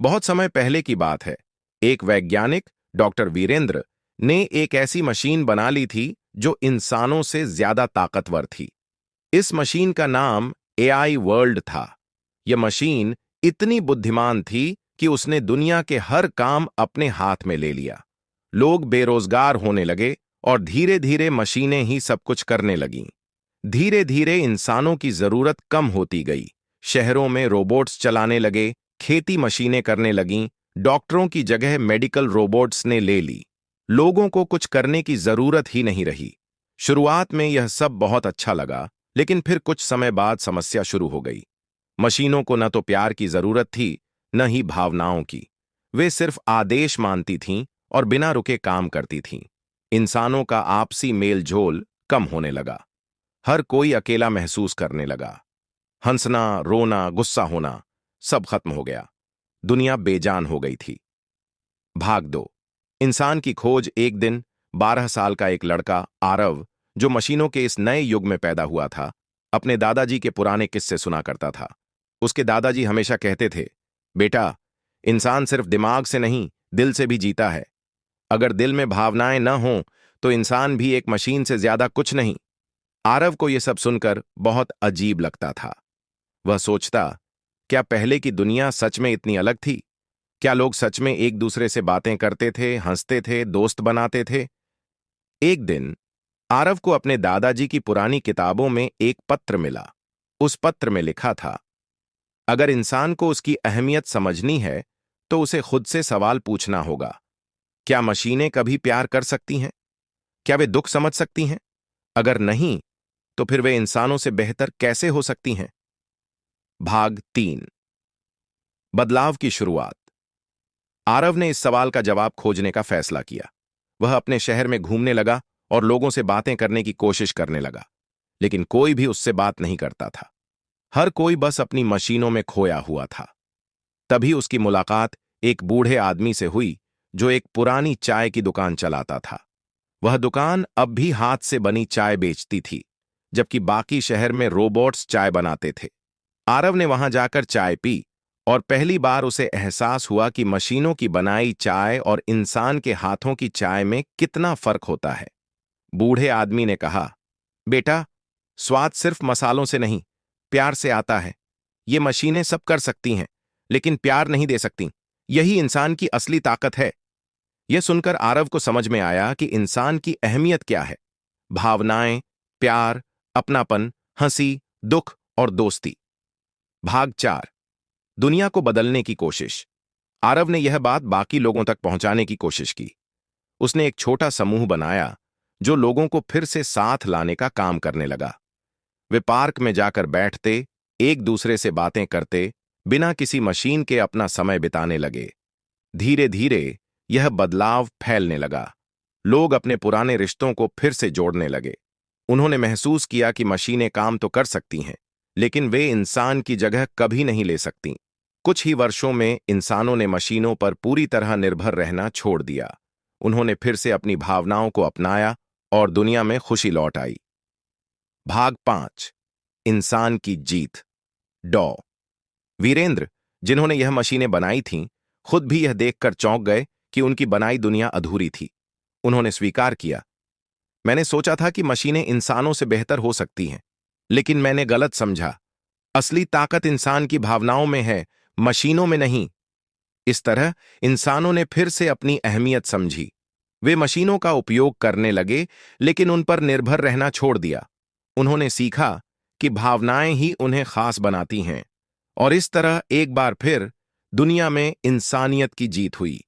बहुत समय पहले की बात है। एक वैज्ञानिक डॉक्टर वीरेंद्र ने एक ऐसी मशीन बना ली थी जो इंसानों से ज्यादा ताकतवर थी। इस मशीन का नाम एआई वर्ल्ड था। यह मशीन इतनी बुद्धिमान थी कि उसने दुनिया के हर काम अपने हाथ में ले लिया। लोग बेरोजगार होने लगे और धीरे धीरे मशीनें ही सब कुछ करने लगीं। धीरे धीरे इंसानों की जरूरत कम होती गई। शहरों में रोबोट्स चलाने लगे, खेती मशीनें करने लगीं, डॉक्टरों की जगह मेडिकल रोबोट्स ने ले ली। लोगों को कुछ करने की जरूरत ही नहीं रही। शुरुआत में यह सब बहुत अच्छा लगा, लेकिन फिर कुछ समय बाद समस्या शुरू हो गई। मशीनों को न तो प्यार की जरूरत थी, न ही भावनाओं की। वे सिर्फ आदेश मानती थीं और बिना रुके काम करती थीं। इंसानों का आपसी मेल झोल कम होने लगा। हर कोई अकेला महसूस करने लगा। हंसना, रोना, गुस्सा होना सब खत्म हो गया। दुनिया बेजान हो गई थी। भाग 2। इंसान की खोज। एक दिन 12 साल का एक लड़का आरव, जो मशीनों के इस नए युग में पैदा हुआ था, अपने दादाजी के पुराने किस्से सुना करता था। उसके दादाजी हमेशा कहते थे, बेटा, इंसान सिर्फ दिमाग से नहीं, दिल से भी जीता है। अगर दिल में भावनाएं न हों तो इंसान भी एक मशीन से ज्यादा कुछ नहीं। आरव को यह सब सुनकर बहुत अजीब लगता था। वह सोचता, क्या पहले की दुनिया सच में इतनी अलग थी? क्या लोग सच में एक दूसरे से बातें करते थे, हंसते थे, दोस्त बनाते थे? एक दिन आरव को अपने दादाजी की पुरानी किताबों में एक पत्र मिला। उस पत्र में लिखा था, अगर इंसान को उसकी अहमियत समझनी है तो उसे खुद से सवाल पूछना होगा। क्या मशीनें कभी प्यार कर सकती हैं? क्या वे दुख समझ सकती हैं? अगर नहीं, तो फिर वे इंसानों से बेहतर कैसे हो सकती हैं? भाग 3। बदलाव की शुरुआत। आरव ने इस सवाल का जवाब खोजने का फैसला किया। वह अपने शहर में घूमने लगा और लोगों से बातें करने की कोशिश करने लगा, लेकिन कोई भी उससे बात नहीं करता था। हर कोई बस अपनी मशीनों में खोया हुआ था। तभी उसकी मुलाकात एक बूढ़े आदमी से हुई जो एक पुरानी चाय की दुकान चलाता था। वह दुकान अब भी हाथ से बनी चाय बेचती थी, जबकि बाकी शहर में रोबोट्स चाय बनाते थे। आरव ने वहां जाकर चाय पी और पहली बार उसे एहसास हुआ कि मशीनों की बनाई चाय और इंसान के हाथों की चाय में कितना फर्क होता है। बूढ़े आदमी ने कहा, बेटा, स्वाद सिर्फ मसालों से नहीं, प्यार से आता है। ये मशीनें सब कर सकती हैं, लेकिन प्यार नहीं दे सकती। यही इंसान की असली ताकत है। यह सुनकर आरव को समझ में आया कि इंसान की अहमियत क्या है। भावनाएं, प्यार, अपनापन, हंसी, दुख और दोस्ती। भाग 4। दुनिया को बदलने की कोशिश। आरव ने यह बात बाकी लोगों तक पहुंचाने की कोशिश की। उसने एक छोटा समूह बनाया जो लोगों को फिर से साथ लाने का काम करने लगा। वे पार्क में जाकर बैठते, एक दूसरे से बातें करते, बिना किसी मशीन के अपना समय बिताने लगे। धीरे धीरे यह बदलाव फैलने लगा। लोग अपने पुराने रिश्तों को फिर से जोड़ने लगे। उन्होंने महसूस किया कि मशीनें काम तो कर सकती हैं, लेकिन वे इंसान की जगह कभी नहीं ले सकती। कुछ ही वर्षों में इंसानों ने मशीनों पर पूरी तरह निर्भर रहना छोड़ दिया। उन्होंने फिर से अपनी भावनाओं को अपनाया और दुनिया में खुशी लौट आई। भाग 5। इंसान की जीत। डॉ वीरेंद्र, जिन्होंने यह मशीनें बनाई थीं, खुद भी यह देखकर चौंक गए कि उनकी बनाई दुनिया अधूरी थी। उन्होंने स्वीकार किया, मैंने सोचा था कि मशीनें इंसानों से बेहतर हो सकती हैं, लेकिन मैंने गलत समझा। असली ताकत इंसान की भावनाओं में है, मशीनों में नहीं। इस तरह इंसानों ने फिर से अपनी अहमियत समझी। वे मशीनों का उपयोग करने लगे, लेकिन उन पर निर्भर रहना छोड़ दिया। उन्होंने सीखा कि भावनाएं ही उन्हें खास बनाती हैं, और इस तरह एक बार फिर दुनिया में इंसानियत की जीत हुई।